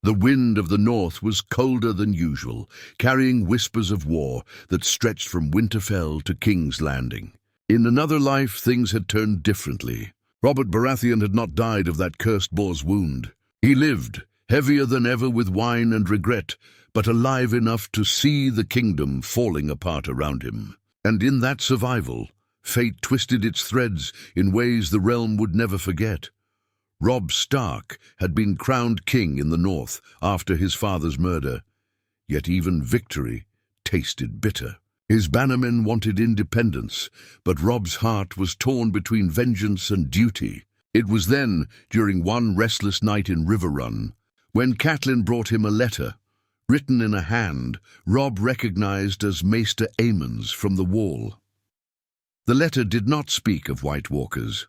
The wind of the north was colder than usual, carrying whispers of war that stretched from Winterfell to King's Landing. In another life, things had turned differently. Robert Baratheon had not died of that cursed boar's wound. He lived, heavier than ever with wine and regret, but alive enough to see the kingdom falling apart around him. And in that survival, fate twisted its threads in ways the realm would never forget. Robb Stark had been crowned king in the north after his father's murder, yet even victory tasted bitter. His bannermen wanted independence, but Robb's heart was torn between vengeance and duty. It was then, during one restless night in Riverrun, when Catelyn brought him a letter, written in a hand Robb recognized as Maester Aemon's from the Wall. The letter did not speak of White Walkers.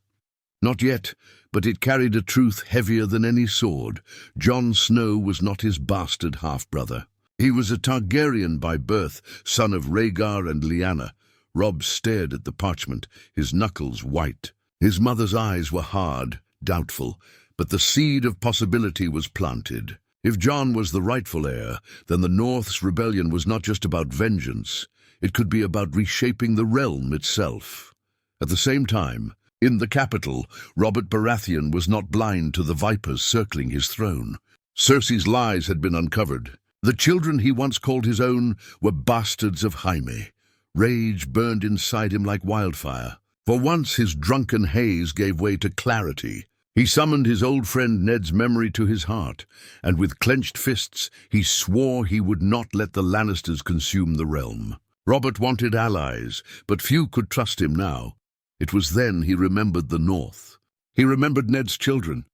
Not yet, but it carried a truth heavier than any sword. Jon Snow was not his bastard half-brother. He was a Targaryen by birth, son of Rhaegar and Lyanna. Robb stared at the parchment, his knuckles white. His mother's eyes were hard, doubtful, but the seed of possibility was planted. If Jon was the rightful heir, then the North's rebellion was not just about vengeance. It could be about reshaping the realm itself. At the same time, in the capital, Robert Baratheon was not blind to the vipers circling his throne. Cersei's lies had been uncovered. The children he once called his own were bastards of Jaime. Rage burned inside him like wildfire. For once his drunken haze gave way to clarity. He summoned his old friend Ned's memory to his heart, and with clenched fists he swore he would not let the Lannisters consume the realm. Robert wanted allies, but few could trust him now. It was then he remembered the North. He remembered Ned's children,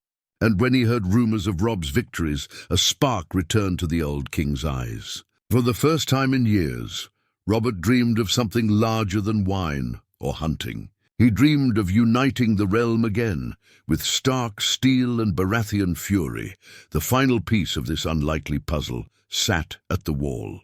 and when he heard rumors of Robb's victories, a spark returned to the old king's eyes. For the first time in years, Robert dreamed of something larger than wine or hunting. He dreamed of uniting the realm again, with Stark steel and Baratheon fury. The final piece of this unlikely puzzle sat at the wall.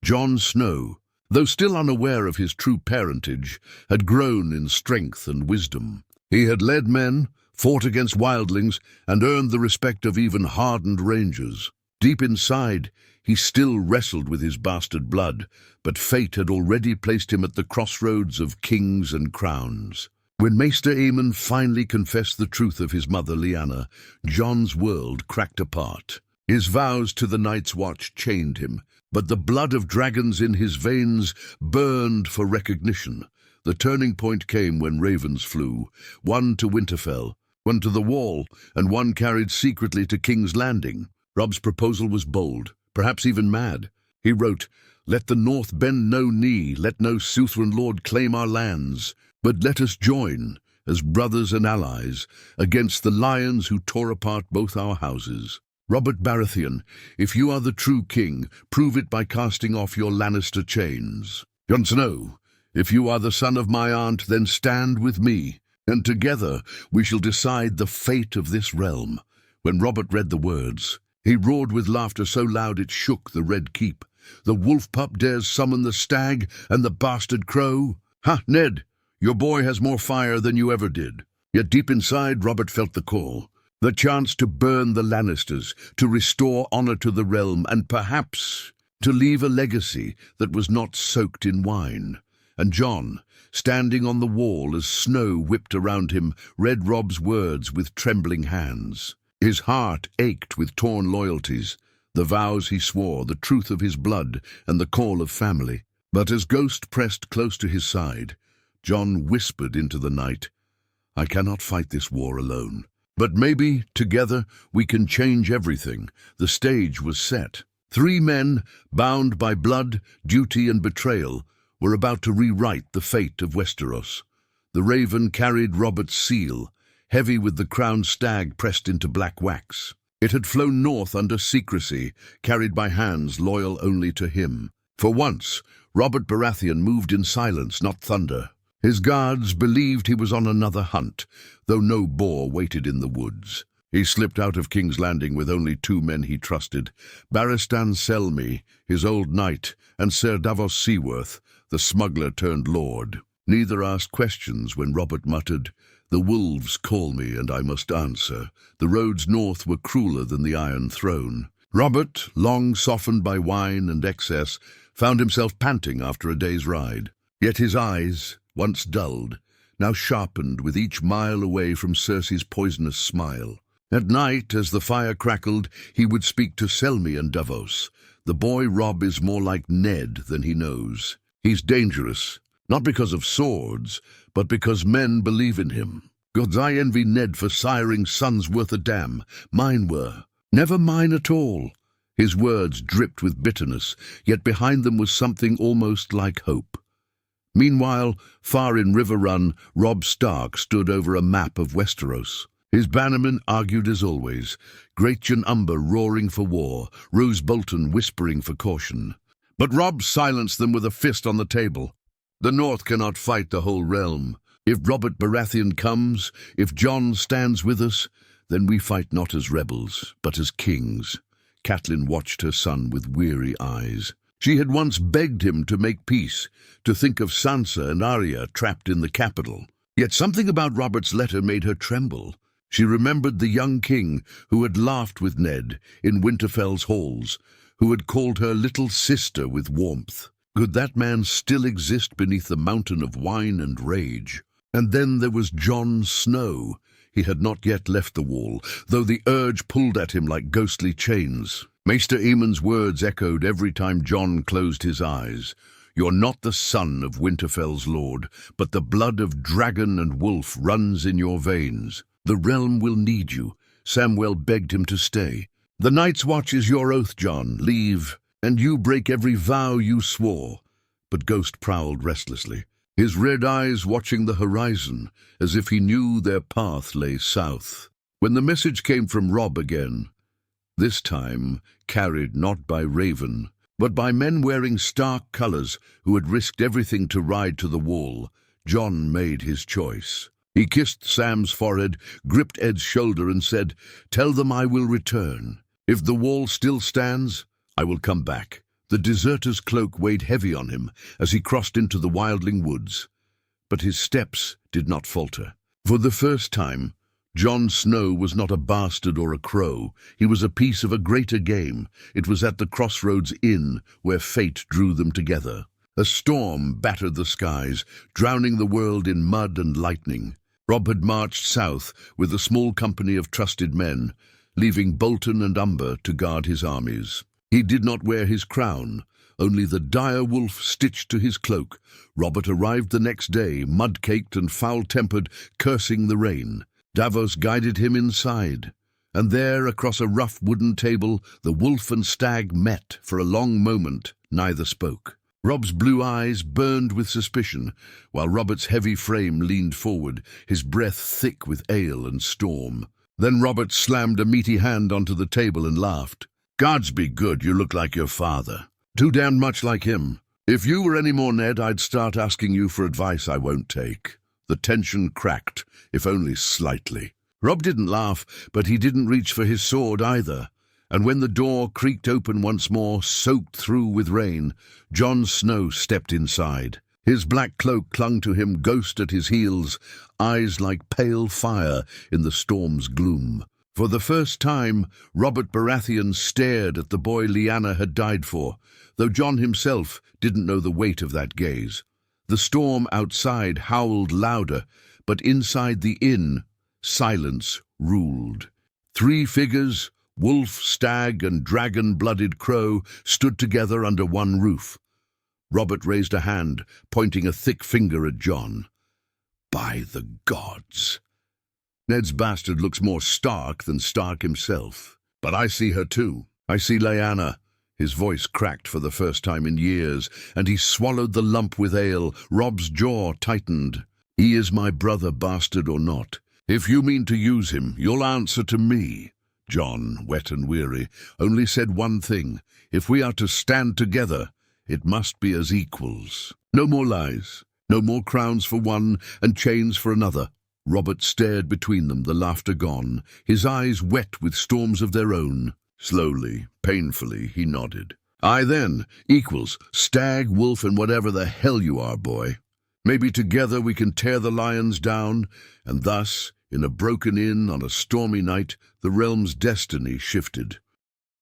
Jon Snow, though still unaware of his true parentage, had grown in strength and wisdom. He had led men, fought against wildlings, and earned the respect of even hardened rangers. Deep inside, he still wrestled with his bastard blood, but fate had already placed him at the crossroads of kings and crowns. When Maester Aemon finally confessed the truth of his mother Lyanna, Jon's world cracked apart. His vows to the Night's Watch chained him, but the blood of dragons in his veins burned for recognition. The turning point came when ravens flew, one to Winterfell, one to the Wall, and one carried secretly to King's Landing. Robb's proposal was bold, perhaps even mad. He wrote, "Let the North bend no knee, let no suzerain lord claim our lands, but let us join, as brothers and allies, against the lions who tore apart both our houses. Robert Baratheon, if you are the true king, prove it by casting off your Lannister chains. Jon Snow, if you are the son of my aunt, then stand with me, and together we shall decide the fate of this realm." When Robert read the words, he roared with laughter so loud it shook the Red Keep. "The wolf pup dares summon the stag and the bastard crow? Ha, Ned, your boy has more fire than you ever did." Yet deep inside, Robert felt the call. The chance to burn the Lannisters, to restore honor to the realm, and perhaps to leave a legacy that was not soaked in wine. And Jon, standing on the wall as snow whipped around him, read Robb's words with trembling hands. His heart ached with torn loyalties, the vows he swore, the truth of his blood, and the call of family. But as Ghost pressed close to his side, Jon whispered into the night, "I cannot fight this war alone. But maybe, together, we can change everything." The stage was set. 3 men, bound by blood, duty, and betrayal, were about to rewrite the fate of Westeros. The raven carried Robert's seal, heavy with the crowned stag pressed into black wax. It had flown north under secrecy, carried by hands loyal only to him. For once, Robert Baratheon moved in silence, not thunder. His guards believed he was on another hunt, though no boar waited in the woods. He slipped out of King's Landing with only 2 men he trusted, Barristan Selmy, his old knight, and Ser Davos Seaworth, the smuggler turned lord. Neither asked questions when Robert muttered, "The wolves call me and I must answer." The roads north were crueler than the Iron Throne. Robert, long softened by wine and excess, found himself panting after a day's ride. Yet his eyes, once dulled, now sharpened with each mile away from Circe's poisonous smile. At night, as the fire crackled, he would speak to Selmy and Davos. The boy Robb is more like Ned than he knows. He's dangerous, not because of swords, but because men believe in him. Gods, I envy Ned for siring sons worth a damn. Mine were. Never mine at all. His words dripped with bitterness, yet behind them was something almost like hope. Meanwhile, far in River Run, Robb Stark stood over a map of Westeros. His bannermen argued as always, Greatjon Umber roaring for war, Roose Bolton whispering for caution. But Robb silenced them with a fist on the table. The North cannot fight the whole realm. If Robert Baratheon comes, if Jon stands with us, then we fight not as rebels, but as kings. Catelyn watched her son with weary eyes. She had once begged him to make peace, to think of Sansa and Arya trapped in the capital. Yet something about Robert's letter made her tremble. She remembered the young king who had laughed with Ned in Winterfell's halls, who had called her little sister with warmth. Could that man still exist beneath the mountain of wine and rage? And then there was Jon Snow. He had not yet left the wall, though the urge pulled at him like ghostly chains. Maester Aemon's words echoed every time Jon closed his eyes. You're not the son of Winterfell's lord, but the blood of dragon and wolf runs in your veins. The realm will need you. Samwell begged him to stay. The Night's Watch is your oath, Jon. Leave, and you break every vow you swore. But Ghost prowled restlessly, his red eyes watching the horizon, as if he knew their path lay south. When the message came from Robb again, this time carried not by Raven, but by men wearing stark colours who had risked everything to ride to the wall, Jon made his choice. He kissed Sam's forehead, gripped Ed's shoulder and said, "Tell them I will return. If the wall still stands, I will come back." The deserter's cloak weighed heavy on him as he crossed into the wildling woods. But his steps did not falter. For the first time, Jon Snow was not a bastard or a crow. He was a piece of a greater game. It was at the Crossroads Inn where fate drew them together. A storm battered the skies, drowning the world in mud and lightning. Robb had marched south with a small company of trusted men, leaving Bolton and Umber to guard his armies. He did not wear his crown, only the dire wolf stitched to his cloak. Robert arrived the next day, mud-caked and foul-tempered, cursing the rain. Davos guided him inside, and there, across a rough wooden table, the wolf and stag met. For a long moment, neither spoke. Robb's blue eyes burned with suspicion, while Robert's heavy frame leaned forward, his breath thick with ale and storm. Then Robert slammed a meaty hand onto the table and laughed. "Gods be good, you look like your father. Too damned much like him. If you were any more Ned, I'd start asking you for advice I won't take." The tension cracked, if only slightly. Robb didn't laugh, but he didn't reach for his sword either. And when the door creaked open once more, soaked through with rain, Jon Snow stepped inside. His black cloak clung to him, ghost at his heels, eyes like pale fire in the storm's gloom. For the first time, Robert Baratheon stared at the boy Lyanna had died for, though Jon himself didn't know the weight of that gaze. The storm outside howled louder, but inside the inn, silence ruled. 3 figures, wolf, stag, and dragon-blooded crow, stood together under one roof. Robert raised a hand, pointing a thick finger at Jon. "By the gods! Ned's bastard looks more Stark than Stark himself. But I see her too. I see Lyanna." His voice cracked for the first time in years, and he swallowed the lump with ale. Robb's jaw tightened. "He is my brother, bastard or not. If you mean to use him, you'll answer to me." Jon, wet and weary, only said one thing. "If we are to stand together, it must be as equals. No more lies, no more crowns for one and chains for another." Robert stared between them, the laughter gone, his eyes wet with storms of their own. Slowly, painfully, he nodded. "Aye then, equals, stag, wolf, and whatever the hell you are, boy. Maybe together we can tear the lions down, and thus, in a broken inn on a stormy night, the realm's destiny shifted."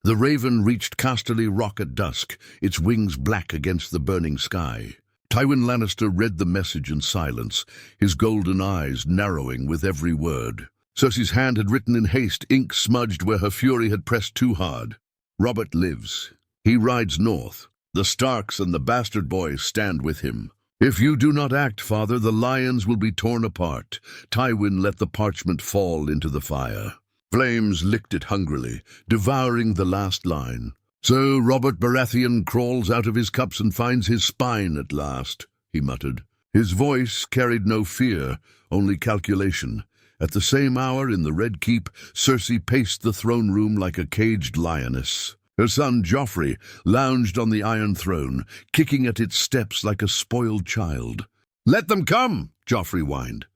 The raven reached Casterly Rock at dusk, its wings black against the burning sky. Tywin Lannister read the message in silence, his golden eyes narrowing with every word. Cersei's hand had written in haste, ink smudged where her fury had pressed too hard. Robert lives. He rides north. The Starks and the bastard boys stand with him. If you do not act, father, the lions will be torn apart. Tywin let the parchment fall into the fire. Flames licked it hungrily, devouring the last line. So Robert Baratheon crawls out of his cups and finds his spine at last, he muttered. His voice carried no fear, only calculation. At the same hour, in the Red Keep, Cersei paced the throne room like a caged lioness. Her son Joffrey lounged on the Iron Throne, kicking at its steps like a spoiled child. "Let them come," Joffrey whined.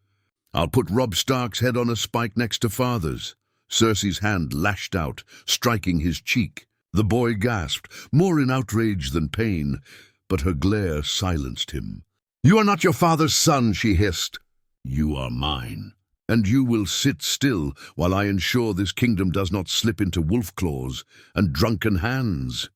"I'll put Robb Stark's head on a spike next to father's." Cersei's hand lashed out, striking his cheek. The boy gasped, more in outrage than pain, but her glare silenced him. "You are not your father's son," she hissed. "You are mine. And you will sit still while I ensure this kingdom does not slip into wolf claws and drunken hands."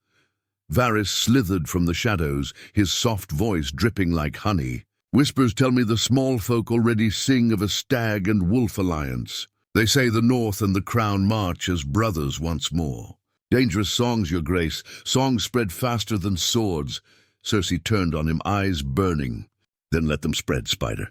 Varys slithered from the shadows, his soft voice dripping like honey. "Whispers tell me the small folk already sing of a stag and wolf alliance. They say the North and the Crown march as brothers once more. Dangerous songs, your grace, songs spread faster than swords." Cersei turned on him, eyes burning. "Then let them spread, Spider.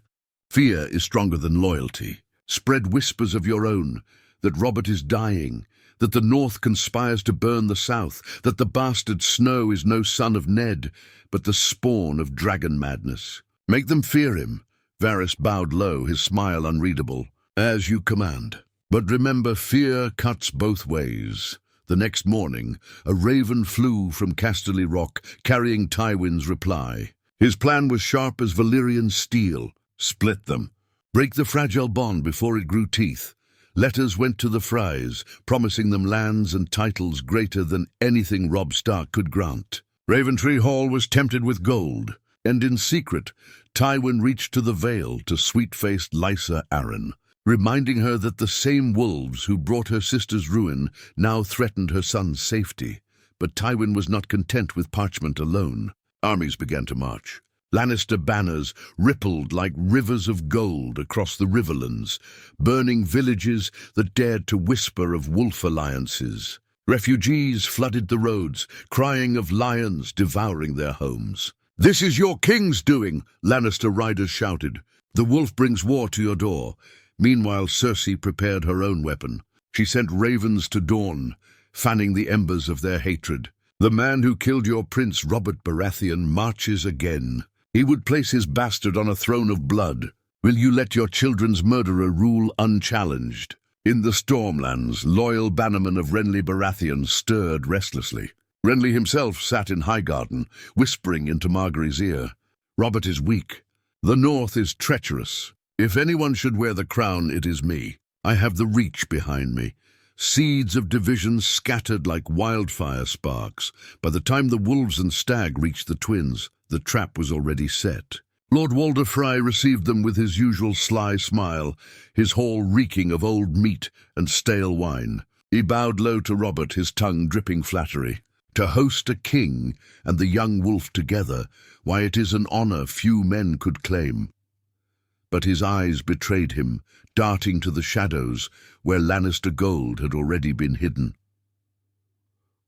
Fear is stronger than loyalty. Spread whispers of your own, that Robert is dying, that the North conspires to burn the South, that the bastard Snow is no son of Ned, but the spawn of dragon madness. Make them fear him." Varys bowed low, his smile unreadable. "As you command. But remember, fear cuts both ways." The next morning, a raven flew from Casterly Rock, carrying Tywin's reply. His plan was sharp as Valyrian steel. Split them. Break the fragile bond before it grew teeth. Letters went to the Frys, promising them lands and titles greater than anything Robb Stark could grant. Raventree Hall was tempted with gold, and in secret, Tywin reached to the Vale to sweet-faced Lysa Arryn, reminding her that the same wolves who brought her sister's ruin now threatened her son's safety. But Tywin was not content with parchment alone. Armies began to march. Lannister banners rippled like rivers of gold across the riverlands, burning villages that dared to whisper of wolf alliances. Refugees flooded the roads, crying of lions devouring their homes. "This is your king's doing," Lannister riders shouted. "The wolf brings war to your door." Meanwhile, Cersei prepared her own weapon. She sent ravens to Dorne, fanning the embers of their hatred. "The man who killed your prince, Robert Baratheon, marches again. He would place his bastard on a throne of blood. Will you let your children's murderer rule unchallenged?" In the Stormlands, loyal bannermen of Renly Baratheon stirred restlessly. Renly himself sat in Highgarden, whispering into Margaery's ear. "Robert is weak. The North is treacherous. If anyone should wear the crown, it is me. I have the Reach behind me." Seeds of division scattered like wildfire sparks. By the time the wolves and stag reached the twins, the trap was already set. Lord Walder Frey received them with his usual sly smile, his hall reeking of old meat and stale wine. He bowed low to Robert, his tongue dripping flattery. To host a king and the young wolf together, why, it is an honor few men could claim. But his eyes betrayed him, darting to the shadows where Lannister gold had already been hidden.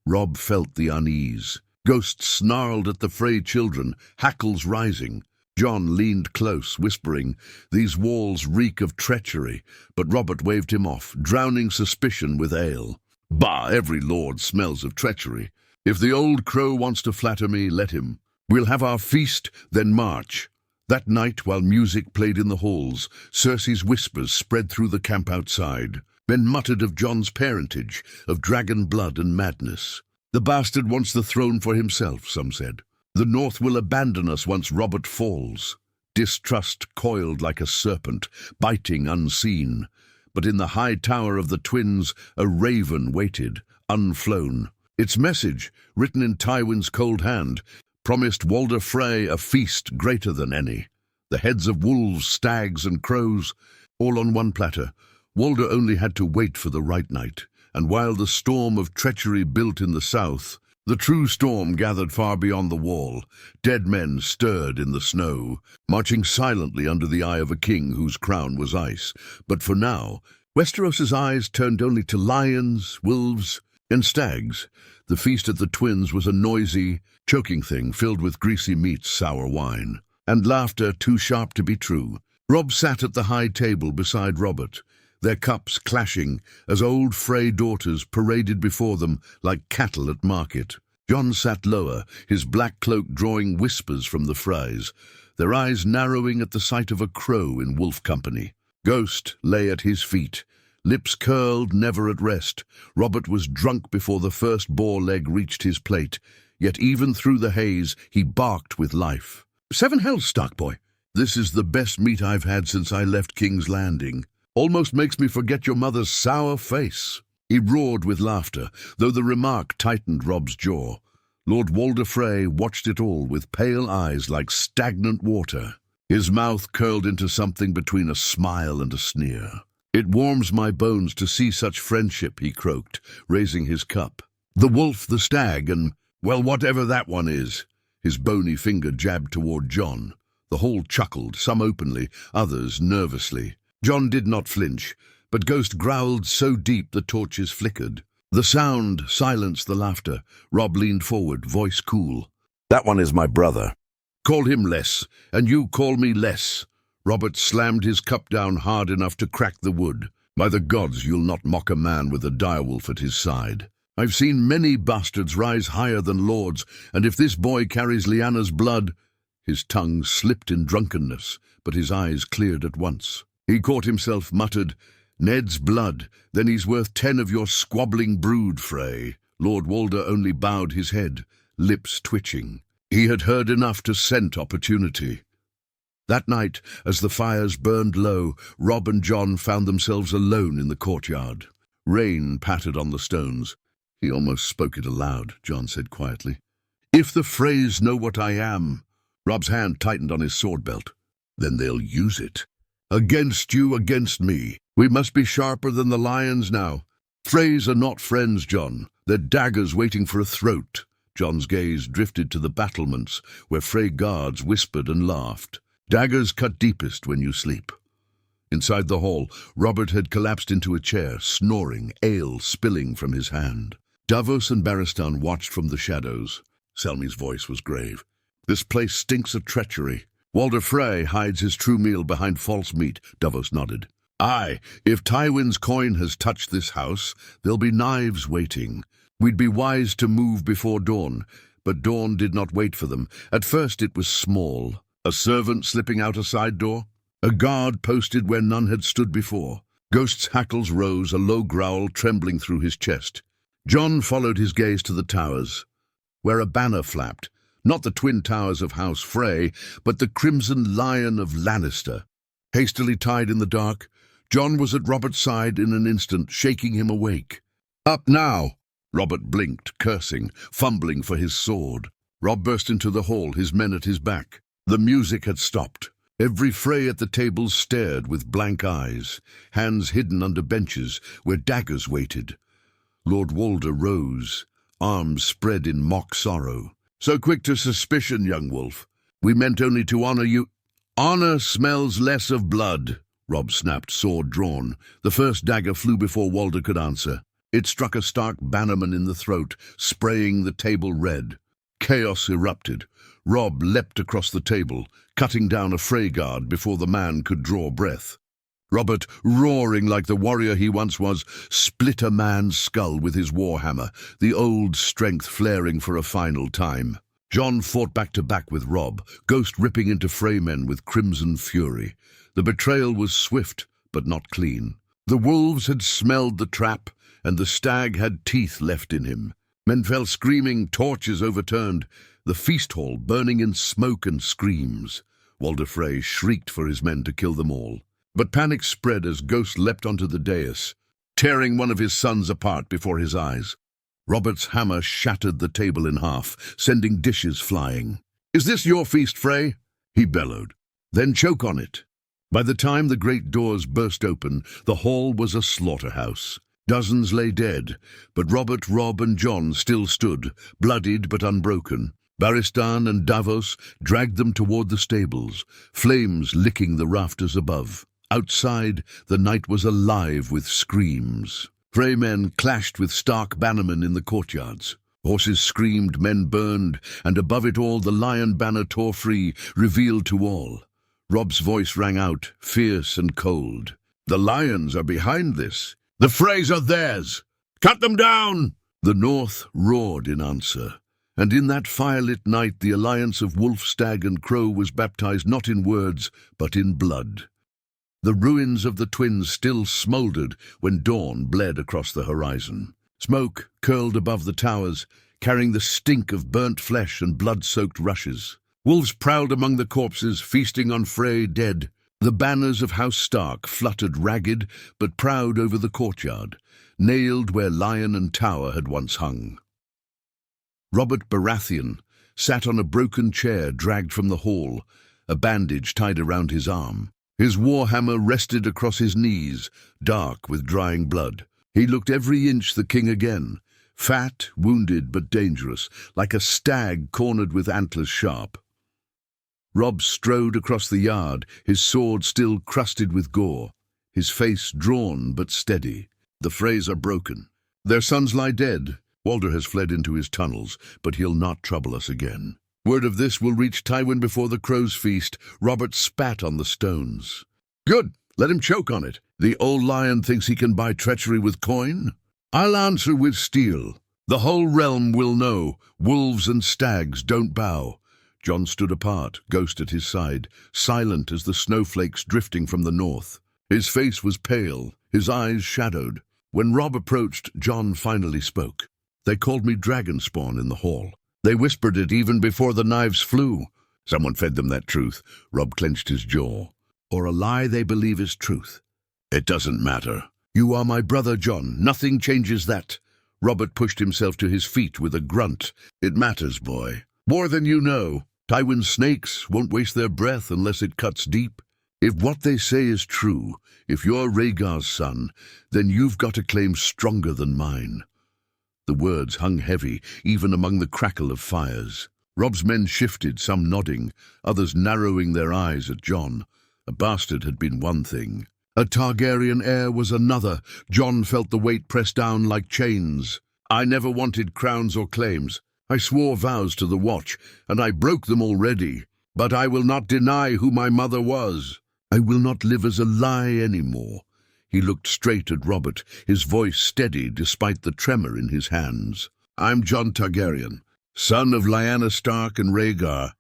Robb felt the unease. Ghosts snarled at the Frey children, hackles rising. Jon leaned close, whispering, "These walls reek of treachery," but Robert waved him off, drowning suspicion with ale. "Bah, every lord smells of treachery. If the old crow wants to flatter me, let him. We'll have our feast, then march." That night, while music played in the halls, Cersei's whispers spread through the camp outside. Men muttered of Jon's parentage, of dragon blood and madness. "The bastard wants the throne for himself," some said. "The North will abandon us once Robert falls." Distrust coiled like a serpent, biting unseen. But in the high tower of the twins, a raven waited, unflown. Its message, written in Tywin's cold hand, promised Walder Frey a feast greater than any. The heads of wolves, stags, and crows, all on one platter. Walder only had to wait for the right night, and while the storm of treachery built in the south, the true storm gathered far beyond the wall. Dead men stirred in the snow, marching silently under the eye of a king whose crown was ice. But for now, Westeros's eyes turned only to lions, wolves, and stags. The feast at the Twins was a noisy, choking thing filled with greasy meats, sour wine, and laughter too sharp to be true. Robb sat at the high table beside Robert, their cups clashing as old Frey daughters paraded before them like cattle at market. Jon sat lower, his black cloak drawing whispers from the Freys, their eyes narrowing at the sight of a crow in wolf company. Ghost lay at his feet, lips curled, never at rest. Robert was drunk before the first boar leg reached his plate, yet even through the haze he barked with life. "Seven hells, Starkboy! This is the best meat I've had since I left King's Landing. Almost makes me forget your mother's sour face." He roared with laughter, though the remark tightened Robb's jaw. Lord Walder Frey watched it all with pale eyes like stagnant water. His mouth curled into something between a smile and a sneer. "It warms my bones to see such friendship," he croaked, raising his cup. "The wolf, the stag, and, well, whatever that one is." His bony finger jabbed toward Jon. The whole chuckled, some openly, others nervously. Jon did not flinch, but Ghost growled so deep the torches flickered. The sound silenced the laughter. Robb leaned forward, voice cool. "That one is my brother. Call him less, and you call me less." Robert slammed his cup down hard enough to crack the wood. "By the gods, you'll not mock a man with a direwolf at his side. I've seen many bastards rise higher than lords, and if this boy carries Lyanna's blood—" His tongue slipped in drunkenness, but his eyes cleared at once. He caught himself, muttered, "Ned's blood, then he's worth 10 of your squabbling brood, Frey." Lord Walder only bowed his head, lips twitching. He had heard enough to scent opportunity. That night, as the fires burned low, Robb and Jon found themselves alone in the courtyard. Rain pattered on the stones. "He almost spoke it aloud," Jon said quietly. "If the Freys know what I am—" Robb's hand tightened on his sword belt. "Then they'll use it. Against you, against me. We must be sharper than the lions now. Freys are not friends, Jon. They're daggers waiting for a throat." Jon's gaze drifted to the battlements, where Frey guards whispered and laughed. "Daggers cut deepest when you sleep." Inside the hall, Robert had collapsed into a chair, snoring, ale spilling from his hand. Davos and Barristan watched from the shadows. Selmy's voice was grave. "This place stinks of treachery. Walder Frey hides his true meal behind false meat." Davos nodded. "Aye, if Tywin's coin has touched this house, there'll be knives waiting. We'd be wise to move before dawn." But dawn did not wait for them. At first it was small. A servant slipping out a side door? A guard posted where none had stood before. Ghost's hackles rose, a low growl trembling through his chest. Jon followed his gaze to the towers, where a banner flapped. Not the twin towers of House Frey, but the crimson lion of Lannister. Hastily tied in the dark, Jon was at Robert's side in an instant, shaking him awake. "Up now!" Robert blinked, cursing, fumbling for his sword. Robb burst into the hall, his men at his back. The music had stopped. Every Frey at the tables stared with blank eyes, hands hidden under benches where daggers waited. Lord Walder rose, arms spread in mock sorrow. "So quick to suspicion, young wolf. We meant only to honor you." "Honor smells less of blood," Robb snapped, sword drawn. The first dagger flew before Walder could answer. It struck a Stark bannerman in the throat, spraying the table red. Chaos erupted. Robb leapt across the table, cutting down a Frey guard before the man could draw breath. Robert, roaring like the warrior he once was, split a man's skull with his warhammer, the old strength flaring for a final time. Jon fought back to back with Robb, Ghost ripping into Frey men with crimson fury. The betrayal was swift, but not clean. The wolves had smelled the trap, and the stag had teeth left in him. Men fell screaming, torches overturned, the feast hall burning in smoke and screams. Walder Frey shrieked for his men to kill them all. But panic spread as Ghost leapt onto the dais, tearing one of his sons apart before his eyes. Robert's hammer shattered the table in half, sending dishes flying. "Is this your feast, Frey?" he bellowed. "Then choke on it." By the time the great doors burst open, the hall was a slaughterhouse. Dozens lay dead, but Robert, Robb and John still stood, bloodied but unbroken. Baristan and Davos dragged them toward the stables, flames licking the rafters above. Outside, the night was alive with screams. Frey men clashed with Stark bannermen in the courtyards. Horses screamed, men burned, and above it all the lion banner tore free, revealed to all. Robb's voice rang out, fierce and cold. "The lions are behind this. The Freys are theirs. Cut them down!" The North roared in answer. And in that firelit night the alliance of wolf, stag and crow was baptized not in words, but in blood. The ruins of the twins still smouldered when dawn bled across the horizon. Smoke curled above the towers, carrying the stink of burnt flesh and blood-soaked rushes. Wolves prowled among the corpses, feasting on Frey dead. The banners of House Stark fluttered ragged but proud over the courtyard, nailed where lion and tower had once hung. Robert Baratheon sat on a broken chair dragged from the hall, a bandage tied around his arm. His warhammer rested across his knees, dark with drying blood. He looked every inch the king again, fat, wounded but dangerous, like a stag cornered with antlers sharp. Robb strode across the yard, his sword still crusted with gore, his face drawn but steady. "The Freys are broken. Their sons lie dead. Walder has fled into his tunnels, but he'll not trouble us again. Word of this will reach Tywin before the crows feast." Robert spat on the stones. "Good, let him choke on it. The old lion thinks he can buy treachery with coin? I'll answer with steel. The whole realm will know. Wolves and stags don't bow." Jon stood apart, Ghost at his side, silent as the snowflakes drifting from the north. His face was pale, his eyes shadowed. When Robb approached, Jon finally spoke. "They called me dragon spawn in the hall. They whispered it even before the knives flew. Someone fed them that truth." Robb clenched his jaw. "Or a lie they believe is truth. It doesn't matter. You are my brother, Jon. Nothing changes that." Robert pushed himself to his feet with a grunt. "It matters, boy. More than you know. Tywin's snakes won't waste their breath unless it cuts deep. If what they say is true, if you're Rhaegar's son, then you've got a claim stronger than mine." The words hung heavy, even among the crackle of fires. Robb's men shifted, some nodding, others narrowing their eyes at Jon. A bastard had been one thing. A Targaryen heir was another. Jon felt the weight press down like chains. "I never wanted crowns or claims. I swore vows to the Watch, and I broke them already. But I will not deny who my mother was. I will not live as a lie anymore." He looked straight at Robert, his voice steady despite the tremor in his hands. "I'm Jon Targaryen, son of Lyanna Stark and Rhaegar.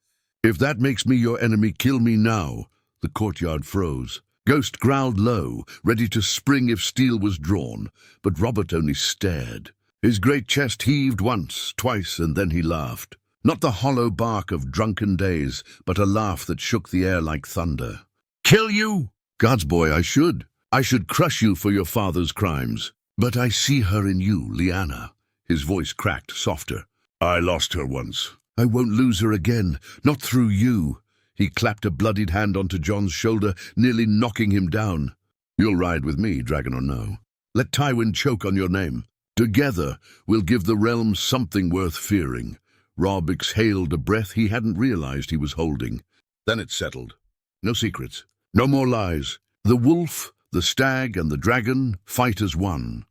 If that makes me your enemy, kill me now." The courtyard froze. Ghost growled low, ready to spring if steel was drawn, but Robert only stared. His great chest heaved once, twice, and then he laughed. Not the hollow bark of drunken days, but a laugh that shook the air like thunder. "Kill you? God's boy, I should. I should crush you for your father's crimes. But I see her in you, Lyanna." His voice cracked, softer. "I lost her once. I won't lose her again, not through you." He clapped a bloodied hand onto Jon's shoulder, nearly knocking him down. "You'll ride with me, dragon or no. Let Tywin choke on your name. Together, we'll give the realm something worth fearing." Robb exhaled a breath he hadn't realized he was holding. Then it settled. No secrets. No more lies. The wolf, the stag, and the dragon fight as one.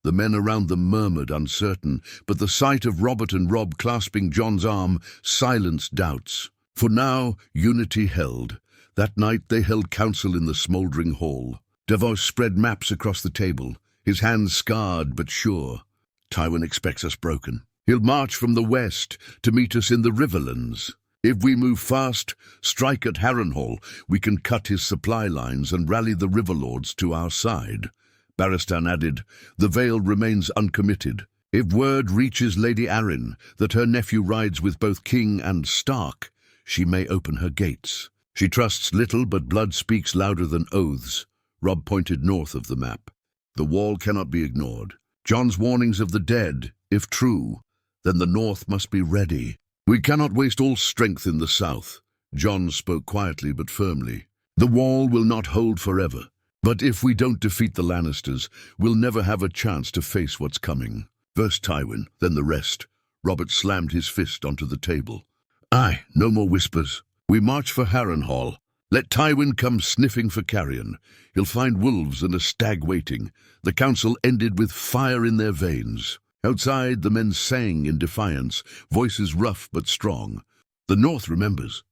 The men around them murmured, uncertain, but the sight of Robert and Robb clasping Jon's arm silenced doubts. For now, unity held. That night they held council in the smouldering hall. Davos spread maps across the table, his hands scarred but sure. "Tywin expects us broken. He'll march from the west to meet us in the Riverlands. If we move fast, strike at Harrenhal, we can cut his supply lines and rally the Riverlords to our side." Barristan added, "The Vale remains uncommitted. If word reaches Lady Arryn that her nephew rides with both King and Stark, she may open her gates. She trusts little, but blood speaks louder than oaths." Robb pointed north of the map. "The wall cannot be ignored. Jon's warnings of the dead, if true, then the north must be ready. We cannot waste all strength in the south." Jon spoke quietly but firmly. "The wall will not hold forever. But if we don't defeat the Lannisters, we'll never have a chance to face what's coming. First Tywin, then the rest. Robert slammed his fist onto the table. Aye, no more whispers. We march for Harrenhal. Let Tywin come sniffing for carrion. He'll find wolves and a stag waiting. The council ended with fire in their veins. Outside, the men sang in defiance, voices rough but strong. The North remembers.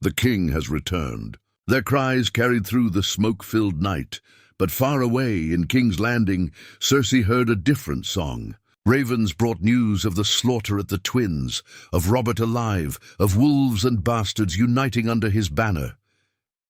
The king has returned. Their cries carried through the smoke-filled night. But far away, in King's Landing, Cersei heard a different song. Ravens brought news of the slaughter at the Twins, of Robert alive, of wolves and bastards uniting under his banner.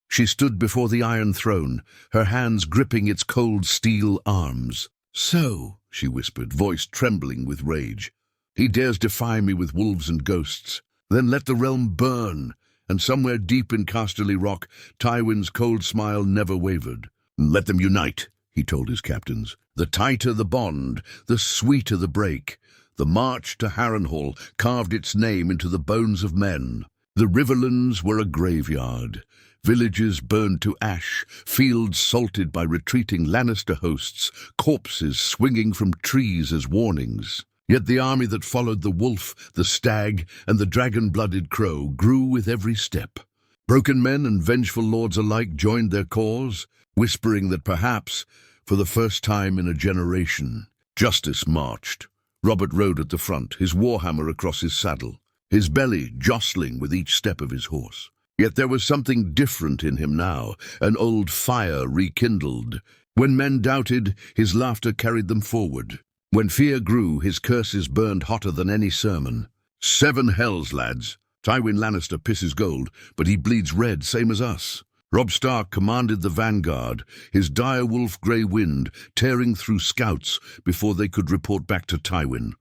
She stood before the Iron Throne, her hands gripping its cold steel arms. So, she whispered, voice trembling with rage, he dares defy me with wolves and ghosts. Then let the realm burn. And somewhere deep in Casterly Rock, Tywin's cold smile never wavered. Let them unite, he told his captains. The tighter the bond, the sweeter the break. The march to Harrenhal carved its name into the bones of men. The Riverlands were a graveyard. Villages burned to ash, fields salted by retreating Lannister hosts, corpses swinging from trees as warnings. Yet the army that followed the wolf, the stag, and the dragon-blooded crow grew with every step. Broken men and vengeful lords alike joined their cause, whispering that perhaps, for the first time in a generation, justice marched. Robert rode at the front, his warhammer across his saddle, his belly jostling with each step of his horse. Yet there was something different in him now, an old fire rekindled. When men doubted, his laughter carried them forward. When fear grew, his curses burned hotter than any sermon. 7 hells, lads. Tywin Lannister pisses gold, but he bleeds red, same as us. Robb Stark commanded the vanguard, his direwolf grey wind tearing through scouts before they could report back to Tywin.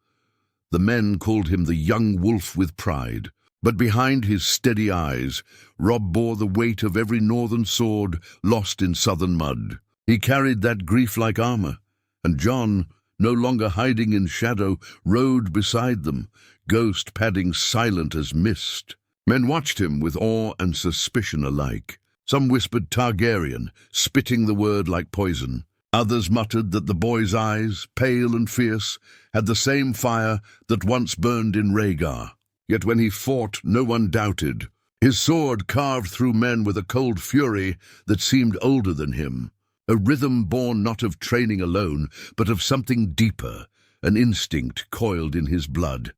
The men called him the young wolf with pride. But behind his steady eyes, Robb bore the weight of every northern sword lost in southern mud. He carried that grief like armor, and Jon, no longer hiding in shadow, rode beside them, ghost padding silent as mist. Men watched him with awe and suspicion alike. Some whispered Targaryen, spitting the word like poison. Others muttered that the boy's eyes, pale and fierce, had the same fire that once burned in Rhaegar. Yet when he fought, no one doubted. His sword carved through men with a cold fury that seemed older than him. A rhythm born not of training alone, but of something deeper, an instinct coiled in his blood.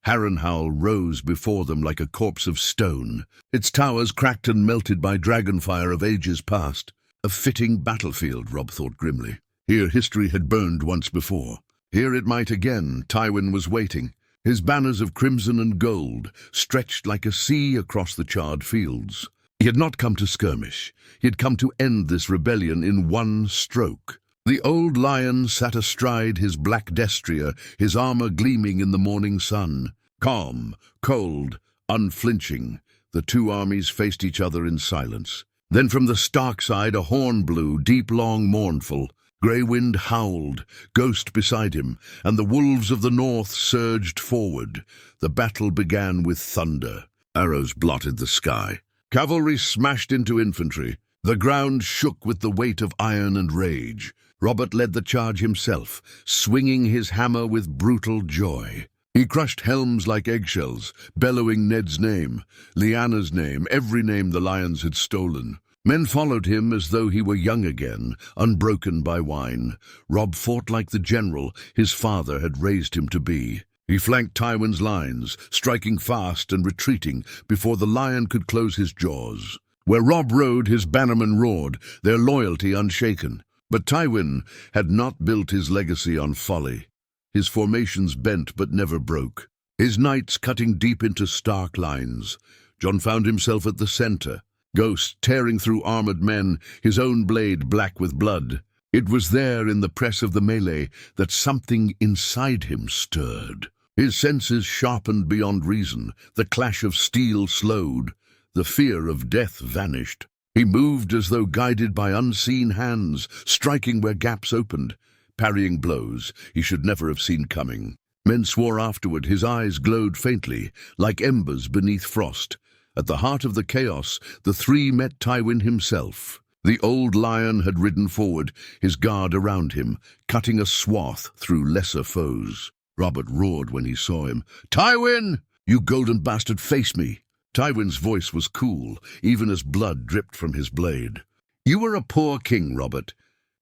Harrenhal rose before them like a corpse of stone, its towers cracked and melted by dragonfire of ages past. A fitting battlefield, Robb thought grimly. Here history had burned once before. Here it might again. Tywin was waiting, his banners of crimson and gold stretched like a sea across the charred fields. He had not come to skirmish. He had come to end this rebellion in one stroke. The old lion sat astride his black destrier, his armor gleaming in the morning sun. Calm, cold, unflinching, the two armies faced each other in silence. Then from the Stark side a horn blew, deep, long, mournful. Grey wind howled, ghost beside him, and the wolves of the north surged forward. The battle began with thunder. Arrows blotted the sky. Cavalry smashed into infantry. The ground shook with the weight of iron and rage. Robert led the charge himself, swinging his hammer with brutal joy. He crushed helms like eggshells, bellowing Ned's name, Lyanna's name, every name the lions had stolen. Men followed him as though he were young again, unbroken by wine. Robb fought like the general his father had raised him to be. He flanked Tywin's lines, striking fast and retreating before the lion could close his jaws. Where Robb rode, his bannermen roared, their loyalty unshaken. But Tywin had not built his legacy on folly. His formations bent but never broke, his knights cutting deep into Stark lines. Jon found himself at the center, Ghost tearing through armored men, his own blade black with blood. It was there in the press of the melee that something inside him stirred. His senses sharpened beyond reason, the clash of steel slowed, the fear of death vanished. He moved as though guided by unseen hands, striking where gaps opened, parrying blows he should never have seen coming. Men swore afterward his eyes glowed faintly, like embers beneath frost. At the heart of the chaos, the three met Tywin himself. The old lion had ridden forward, his guard around him, cutting a swath through lesser foes. Robert roared when he saw him. "Tywin! You golden bastard, face me!" Tywin's voice was cool, even as blood dripped from his blade. "You were a poor king, Robert.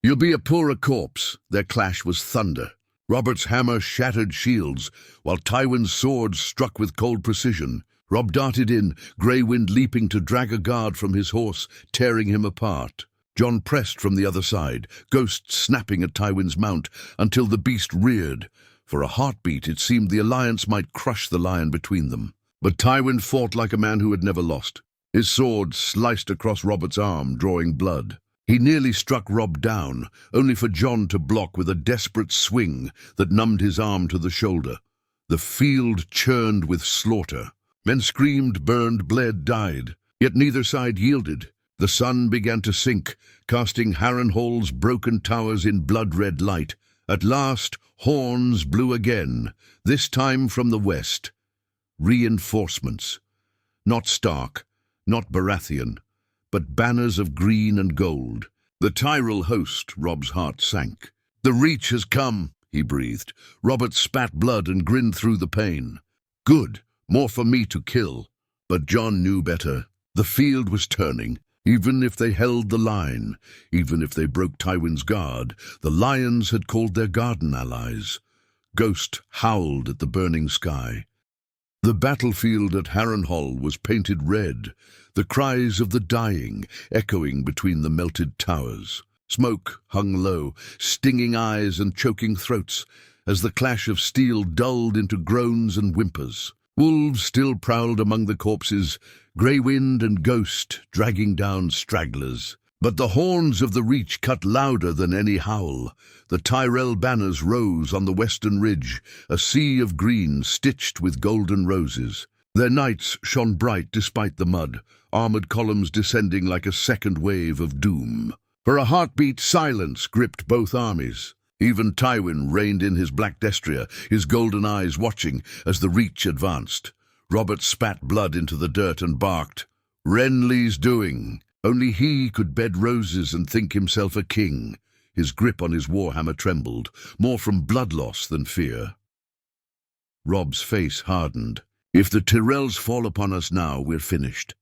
You'll be a poorer corpse." Their clash was thunder. Robert's hammer shattered shields, while Tywin's sword struck with cold precision. Robb darted in, grey wind leaping to drag a guard from his horse, tearing him apart. Jon pressed from the other side, Ghost snapping at Tywin's mount, until the beast reared. For a heartbeat, it seemed the alliance might crush the lion between them. But Tywin fought like a man who had never lost. His sword sliced across Robert's arm, drawing blood. He nearly struck Robb down, only for Jon to block with a desperate swing that numbed his arm to the shoulder. The field churned with slaughter. Men screamed, burned, bled, died. Yet neither side yielded. The sun began to sink, casting Harrenhal's broken towers in blood-red light. At last, horns blew again, this time from the west. Reinforcements. Not Stark, not Baratheon, but banners of green and gold. The Tyrell host, Robb's heart sank. "The Reach has come," he breathed. Robert spat blood and grinned through the pain. "Good, more for me to kill." But Jon knew better. The field was turning. Even if they held the line, even if they broke Tywin's guard, the lions had called their garden allies. Ghost howled at the burning sky. The battlefield at Harrenhal was painted red, the cries of the dying echoing between the melted towers. Smoke hung low, stinging eyes and choking throats, as the clash of steel dulled into groans and whimpers. Wolves still prowled among the corpses, grey wind and Ghost dragging down stragglers. But the horns of the Reach cut louder than any howl. The Tyrell banners rose on the western ridge, a sea of green stitched with golden roses. Their knights shone bright despite the mud, armoured columns descending like a second wave of doom. For a heartbeat, silence gripped both armies. Even Tywin reined in his black destrier, his golden eyes watching as the Reach advanced. Robert spat blood into the dirt and barked, "Renly's doing." Only he could bed roses and think himself a king. His grip on his warhammer trembled, more from blood loss than fear. Robb's face hardened. "If the Tyrells fall upon us now, we're finished.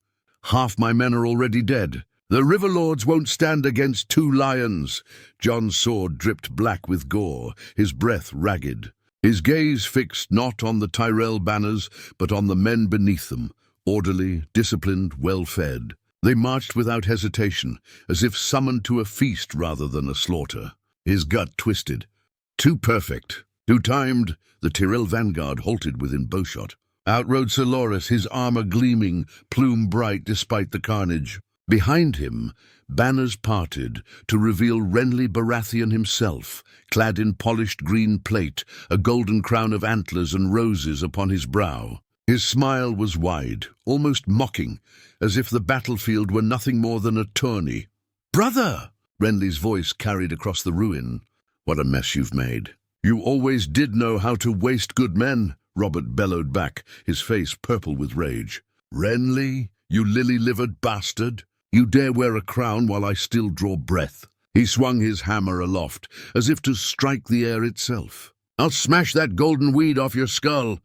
Half my men are already dead. The River Lords won't stand against two lions." Jon's sword dripped black with gore, his breath ragged. His gaze fixed not on the Tyrell banners, but on the men beneath them, orderly, disciplined, well-fed. They marched without hesitation, as if summoned to a feast rather than a slaughter. His gut twisted. Too perfect, too timed, the Tyrell vanguard halted within bowshot. Out rode Sir Loras, his armor gleaming, plume bright despite the carnage. Behind him, banners parted to reveal Renly Baratheon himself, clad in polished green plate, a golden crown of antlers and roses upon his brow. His smile was wide, almost mocking, as if the battlefield were nothing more than a tourney. "Brother!" Renly's voice carried across the ruin. "What a mess you've made." "You always did know how to waste good men," Robert bellowed back, his face purple with rage. "Renly, you lily-livered bastard! You dare wear a crown while I still draw breath." He swung his hammer aloft, as if to strike the air itself. "I'll smash that golden weed off your skull."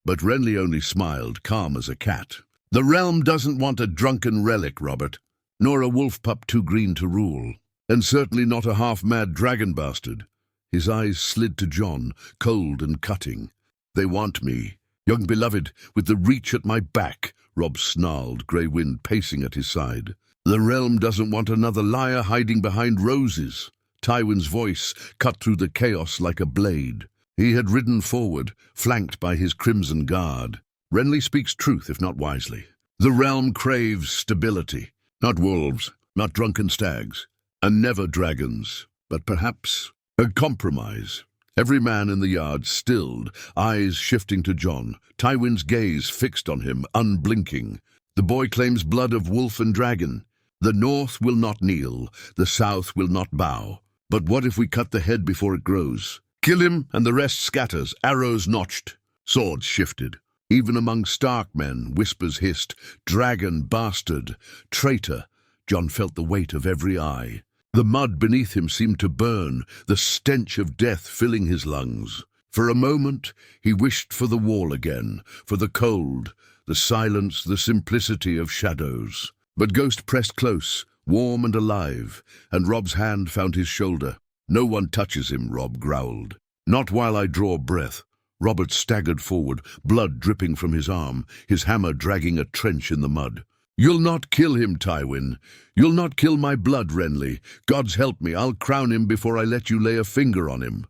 But Renly only smiled, calm as a cat. "The realm doesn't want a drunken relic, Robert, nor a wolf pup too green to rule, and certainly not a half-mad dragon bastard." His eyes slid to Jon, cold and cutting. "They want me, young beloved, with the Reach at my back," Robb snarled, grey wind pacing at his side. "The realm doesn't want another liar hiding behind roses." Tywin's voice cut through the chaos like a blade. He had ridden forward, flanked by his crimson guard. "Renly speaks truth, if not wisely. The realm craves stability. Not wolves, not drunken stags, and never dragons, but perhaps a compromise." Every man in the yard stilled, eyes shifting to Jon, Tywin's gaze fixed on him, unblinking. "The boy claims blood of wolf and dragon. The north will not kneel, the south will not bow. But what if we cut the head before it grows? Kill him, and the rest scatters, arrows notched." Swords shifted. Even among Stark men, whispers hissed, "Dragon, bastard, traitor." Jon felt the weight of every eye. The mud beneath him seemed to burn, the stench of death filling his lungs. For a moment, he wished for the wall again, for the cold, the silence, the simplicity of shadows. But Ghost pressed close, warm and alive, and Robb's hand found his shoulder. "No one touches him," Robb growled. "Not while I draw breath." Robert staggered forward, blood dripping from his arm, his hammer dragging a trench in the mud. "You'll not kill him, Tywin. You'll not kill my blood, Renly. Gods help me, I'll crown him before I let you lay a finger on him."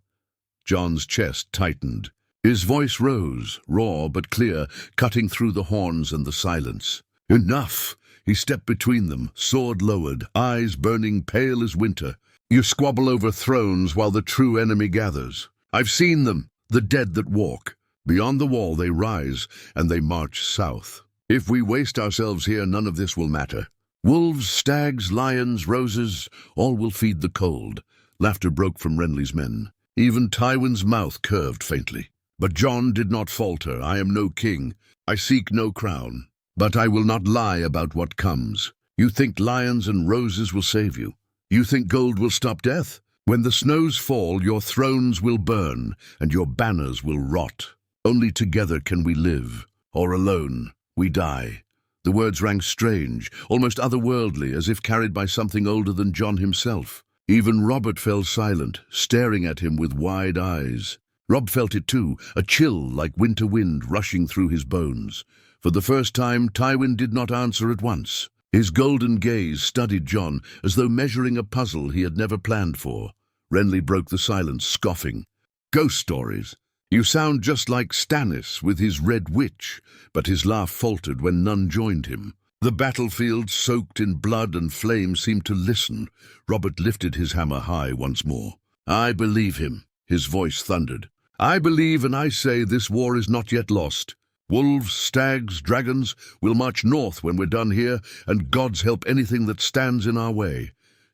Jon's chest tightened. His voice rose, raw but clear, cutting through the horns and the silence. "Enough!" He stepped between them, sword lowered, eyes burning pale as winter. "You squabble over thrones while the true enemy gathers. I've seen them, the dead that walk. Beyond the wall they rise, and they march south. If we waste ourselves here, none of this will matter. Wolves, stags, lions, roses, all will feed the cold." Laughter broke from Renly's men. Even Tywin's mouth curved faintly. But Jon did not falter. "I am no king. I seek no crown. But I will not lie about what comes. You think lions and roses will save you? You think gold will stop death? When the snows fall, your thrones will burn, and your banners will rot. Only together can we live, or alone we die." The words rang strange, almost otherworldly, as if carried by something older than Jon himself. Even Robert fell silent, staring at him with wide eyes. Robb felt it too, a chill like winter wind rushing through his bones. For the first time, Tywin did not answer at once. His golden gaze studied Jon, as though measuring a puzzle he had never planned for. Renly broke the silence, scoffing. "Ghost stories. You sound just like Stannis with his Red Witch," but his laugh faltered when none joined him. The battlefield, soaked in blood and flame, seemed to listen. Robert lifted his hammer high once more. "I believe him," his voice thundered. "I believe, and I say this war is not yet lost. Wolves, stags, dragons will march north when we're done here, and gods help anything that stands in our way."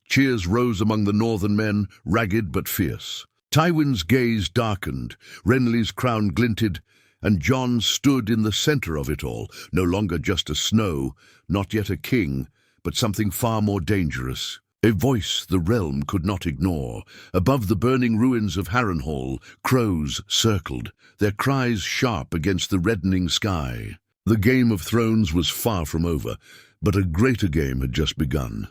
Cheers rose among the northern men, ragged but fierce. Tywin's gaze darkened, Renly's crown glinted, and Jon stood in the center of it all, no longer just a snow, not yet a king, but something far more dangerous. A voice the realm could not ignore. Above the burning ruins of Harrenhal, crows circled, their cries sharp against the reddening sky. The Game of Thrones was far from over, but a greater game had just begun.